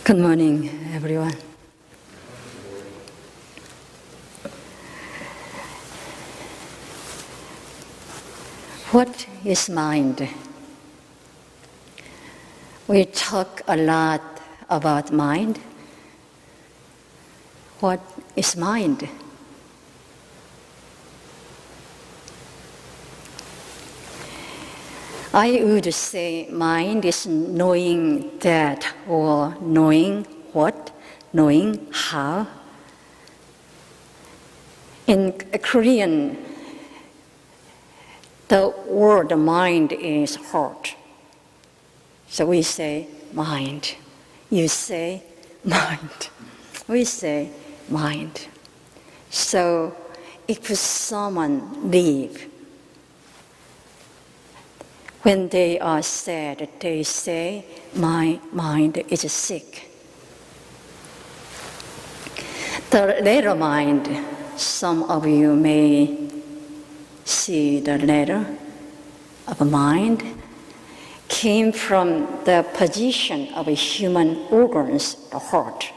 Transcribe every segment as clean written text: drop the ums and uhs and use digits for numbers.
Good morning, everyone. What is mind? We talk a lot about mind. What is mind? I would say mind is knowing that, or knowing what, knowing how. In Korean, the word mind is heart. So we say mind. You say mind. We say mind. So if someone leaves, when they are sad, they say, my mind is sick. The letter mind, some of you may see the letter of mind, came from the position of human organs, the heart.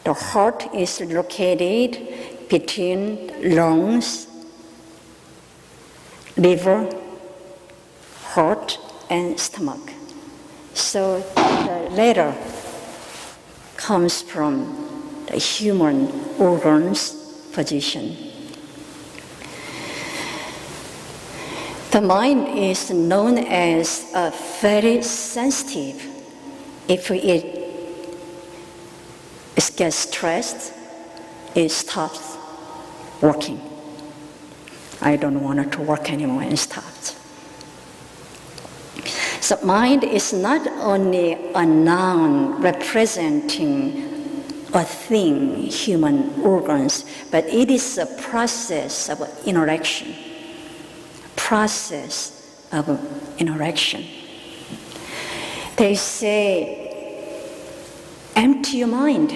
The heart is located between lungs, liver, heart, and stomach. So the letter comes from the human organs position. The mind is known as very sensitive. If it gets stressed, it stops working. I don't want it to work anymore, and stops. So mind is not only a noun representing a thing, human organs, but it is a process of interaction. Process of interaction. They say, empty your mind.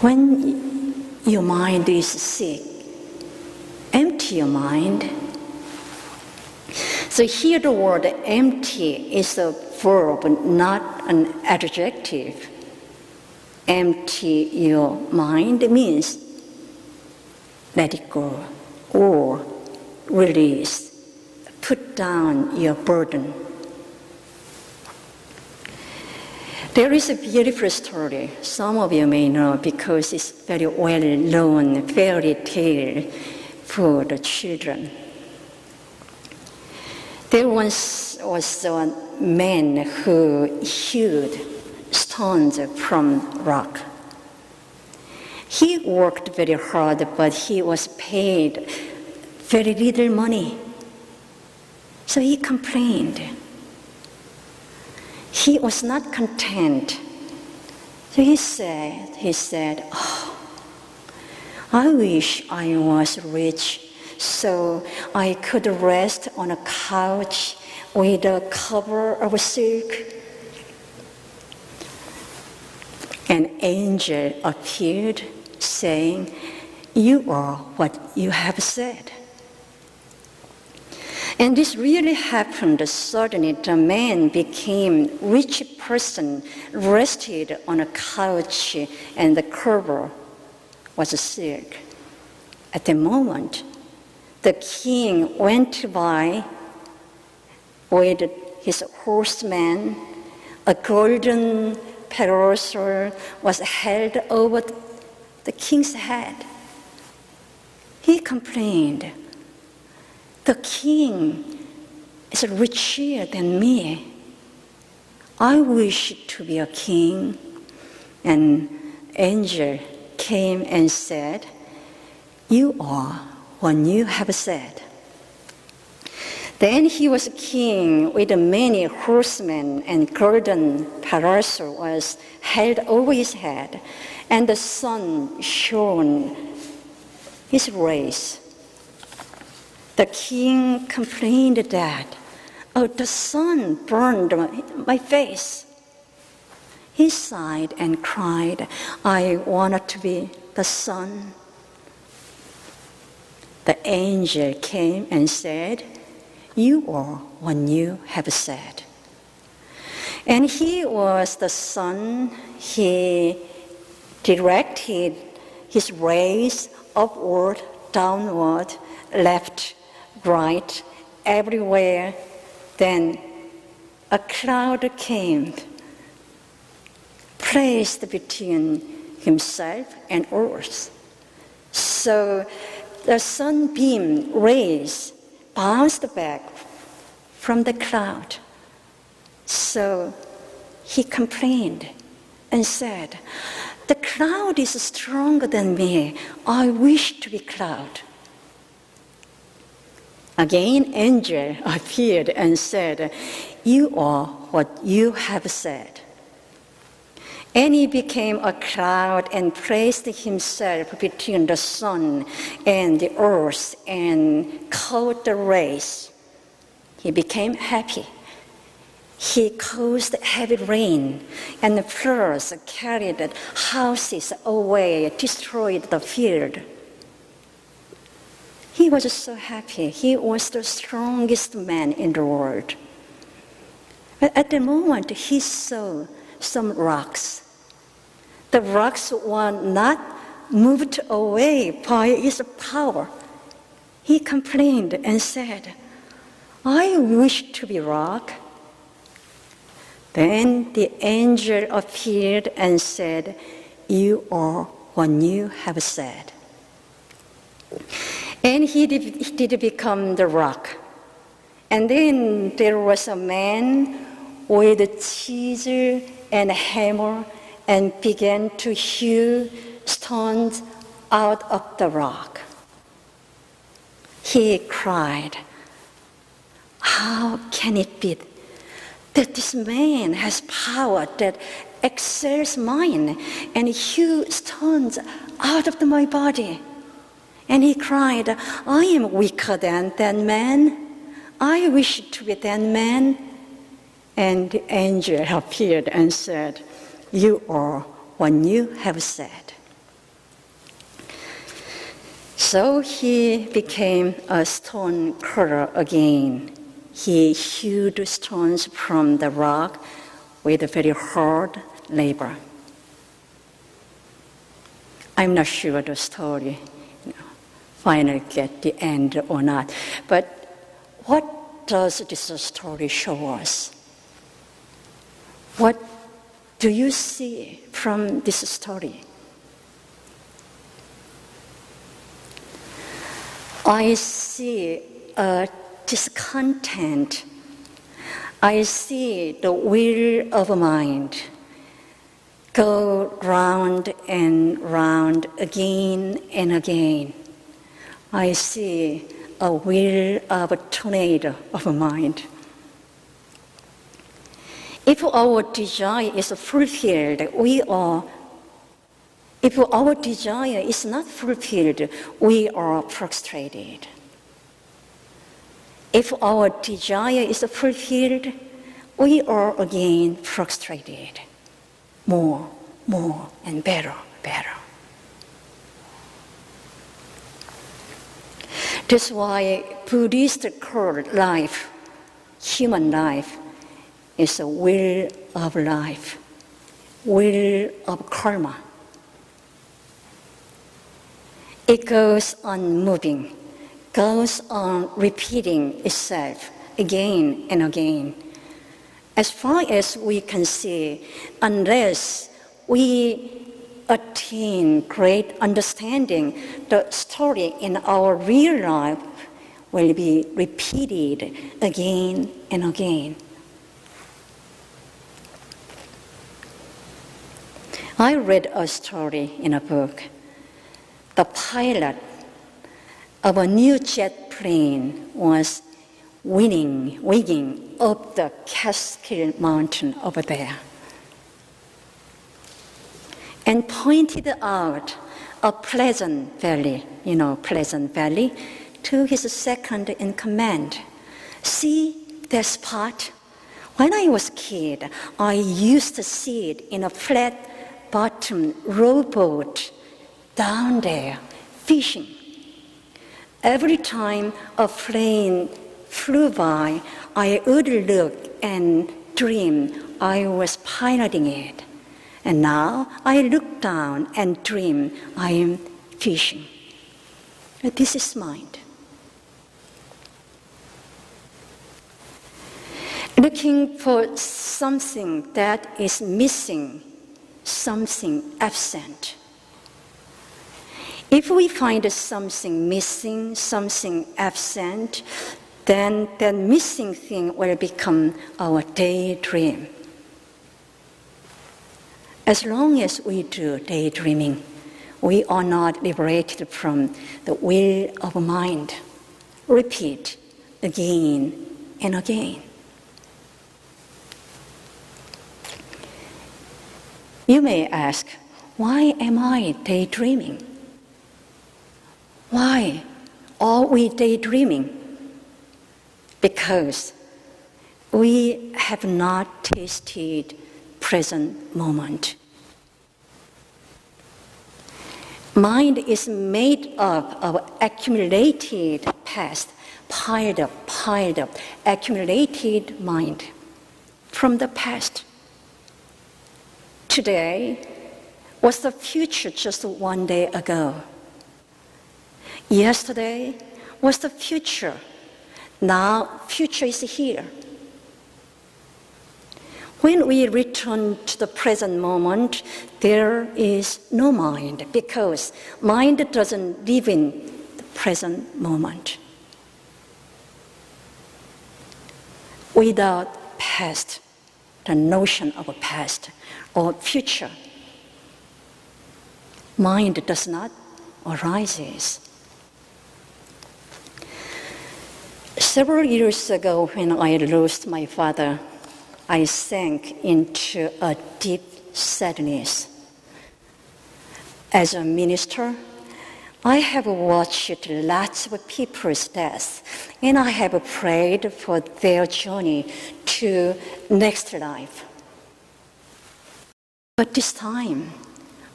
When your mind is sick, empty your mind. So here the word empty is a verb, not an adjective. Empty your mind means let it go or release, put down your burden. There is a beautiful story, some of you may know because it's very well-known fairy tale for the children. There once was a man who hewed stones from rock. He worked very hard, but he was paid very little money. So he complained. He was not content. So he said, oh, I wish I was rich so I could rest on a couch with a cover of silk. An angel appeared, saying, you are what you have said. And this really happened. Suddenly the man became a rich person, rested on a couch, and the cover was silk. At the moment, the king went by with his horseman. A golden parasol was held over the king's head. He complained, the king is richer than me. I wish to be a king. An angel came and said, you are what you have said. Then he was a king with many horsemen, and golden parasol was held over his head, and the sun shone his rays. The king complained that, oh, the sun burned my face. He sighed and cried, I wanted to be the sun. The angel came and said, you are what you have said. And he was the sun. He directed his rays upward, downward, left, right, everywhere. Then a cloud came, placed between himself and earth. So the sunbeam rays bounced back from the cloud. So he complained and said, "The cloud is stronger than me. I wish to be cloud." Again, angel appeared and said, "You are what you have said." And he became a cloud and placed himself between the sun and the earth and caught the rays. He became happy. He caused heavy rain, and the floods carried houses away, destroyed the field. He was so happy. He was the strongest man in the world. But at the moment, he saw some rocks. The rocks were not moved away by his power. He complained and said, "I wish to be rock." Then the angel appeared and said, "You are what you have said." And he did become the rock. And then there was a man with a chisel and a hammer and began to hew stones out of the rock. He cried, "How can it be that this man has power that excels mine and hew stones out of my body?" And he cried, "I am weaker than that man. I wish to be that man." And the angel appeared and said, "You are what you have said." So he became a stone cutter again. He hewed stones from the rock with very hard labor. I'm not sure the story finally get the end or not. But what does this story show us? What do you see from this story? I see a discontent. I see the wheel of mind go round and round again and again. I see a wheel of a tornado of mind. If our desire is fulfilled, if our desire is not fulfilled, we are frustrated. If our desire is fulfilled, we are again frustrated. More, and better. That's why Buddhists call life, human life, is a wheel of life, wheel of karma. It goes on moving, goes on repeating itself again and again. As far as we can see, unless we attain great understanding, the story in our real life will be repeated again and again. I read a story in a book. The pilot of a new jet plane was winging up the Catskill Mountain over there, and pointed out a Pleasant Valley, Pleasant Valley, to his second in command. "See that spot? When I was a kid, I used to see it in a flat-bottomed rowboat down there, fishing. Every time a plane flew by, I would look and dream I was piloting it. And now I look down and dream I am fishing. This is mind. Looking for something that is missing, something absent. If we find something missing, something absent, then that missing thing will become our daydream. As long as we do daydreaming, we are not liberated from the will of mind. Repeat again and again. You may ask, why am I daydreaming? Why are we daydreaming? Because we have not tasted present moment. Mind is made up of accumulated past, piled up, accumulated mind from the past. Today was the future just one day ago. Yesterday was the future. Now future is here. When we return to the present moment, there is no mind because mind doesn't live in the present moment. Without past, the notion of a past or future, mind does not arise. Several years ago, when I lost my father, I sank into a deep sadness. As a minister, I have watched lots of people's deaths, and I have prayed for their journey to next life. But this time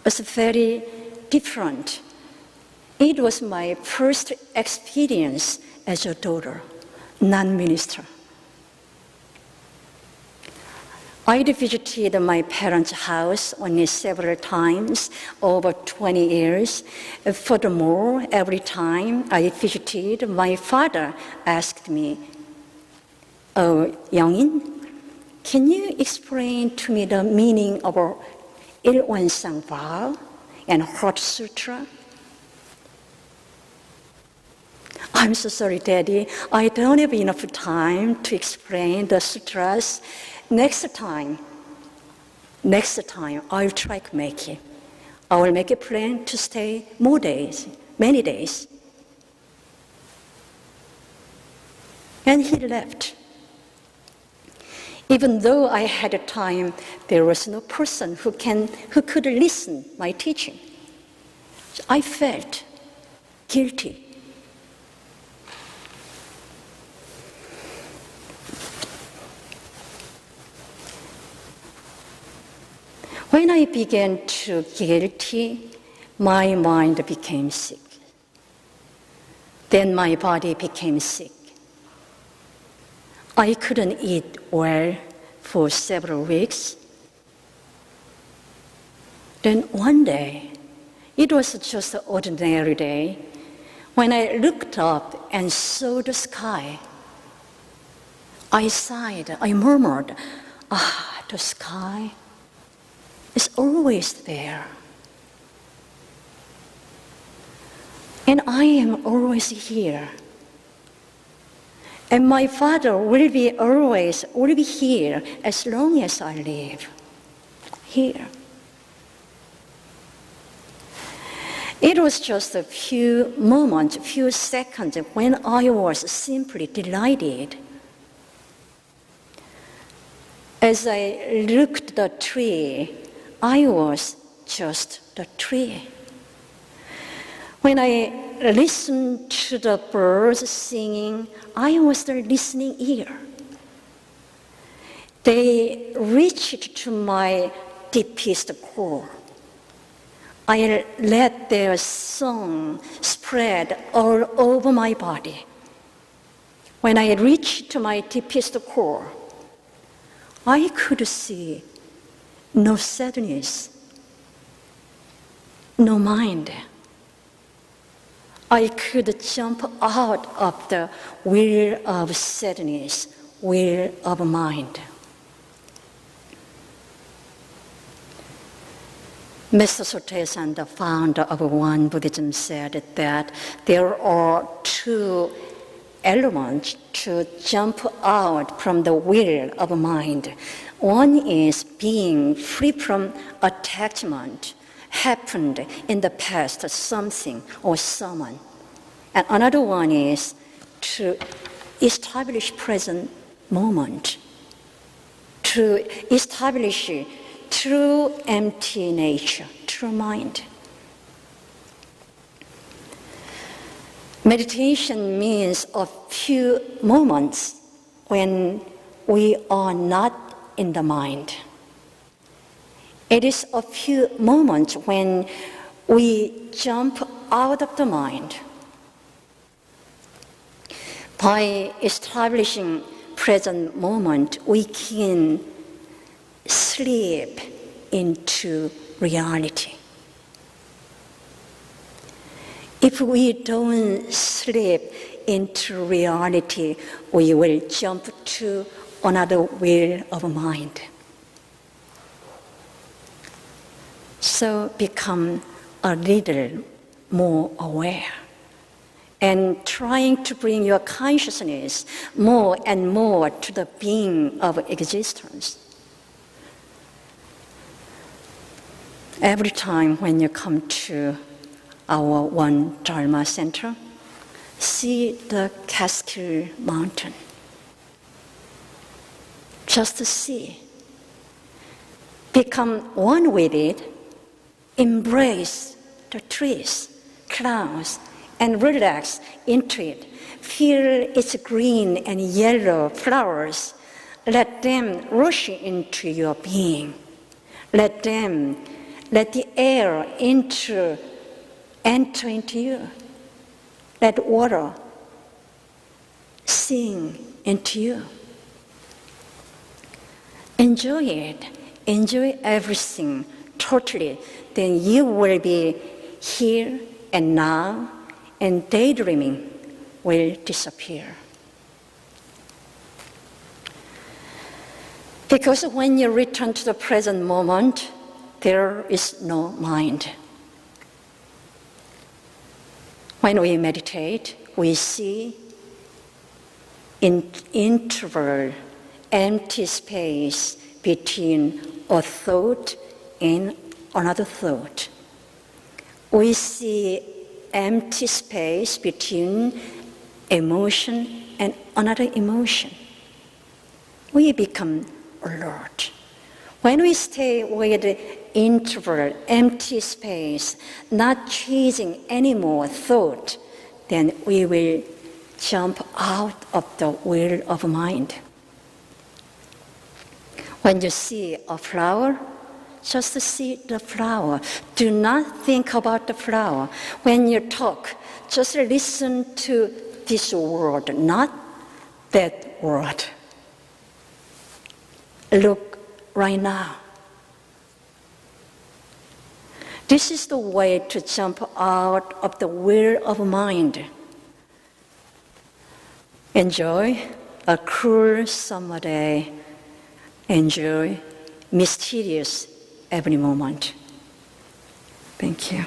was very different. It was my first experience as a daughter, non-minister. I visited my parents' house only several times over 20 years. Furthermore, every time I visited, my father asked me, "Oh, Youngin, can you explain to me the meaning of Il-Won-Sang vow and Heart Sutra?" "I'm so sorry, Daddy. I don't have enough time to explain the sutras. Next time, I'll try to make it. I will make a plan to stay more days, many days." And he left. Even though I had time, there was no person who could listen my teaching. I felt guilty. When I began to guilty, my mind became sick. Then my body became sick. I couldn't eat well for several weeks. Then one day, it was just an ordinary day, when I looked up and saw the sky, I sighed, I murmured, the sky is always there. And I am always here. And my Father will be here as long as I live here. It was just a few moments, a few seconds when I was simply delighted. As I looked at the tree, I was just the tree. When I listened to the birds singing, I was the listening ear. They reached to my deepest core. I let their song spread all over my body. When I reached to my deepest core, I could see no sadness, no mind. I could jump out of the wheel of sadness, wheel of mind. Mr. Sotaesan, the founder of Won-Buddhism, said that there are two elements to jump out from the wheel of mind. One is being free from attachment, happened in the past, something or someone. And another one is to establish present moment, to establish true empty nature, true mind. Meditation means a few moments when we are not in the mind. It is a few moments when we jump out of the mind. By establishing present moment, we can slip into reality. If we don't slip into reality, we will jump to another wheel of mind. So become a little more aware and trying to bring your consciousness more and more to the being of existence. Every time when you come to our Won Dharma Center, see the Catskill Mountain. Just see. Become one with it, embrace the trees, clouds, and relax into it. Feel its green and yellow flowers. Let them rush into your being. Let the air enter into you. Let water sing into you. Enjoy it. Enjoy everything totally. Then you will be here and now, and daydreaming will disappear. Because when you return to the present moment, there is no mind. When we meditate, we see in interval, empty space between a thought and another thought. We see empty space between emotion and another emotion. We become alert. When we stay with the interval, empty space, not chasing any more thought, then we will jump out of the wheel of mind. When you see a flower, just see the flower. Do not think about the flower. When you talk, just listen to this word, not that word. Look right now. This is the way to jump out of the wheel of mind. Enjoy a cool summer day. Enjoy mysterious every moment. Thank you.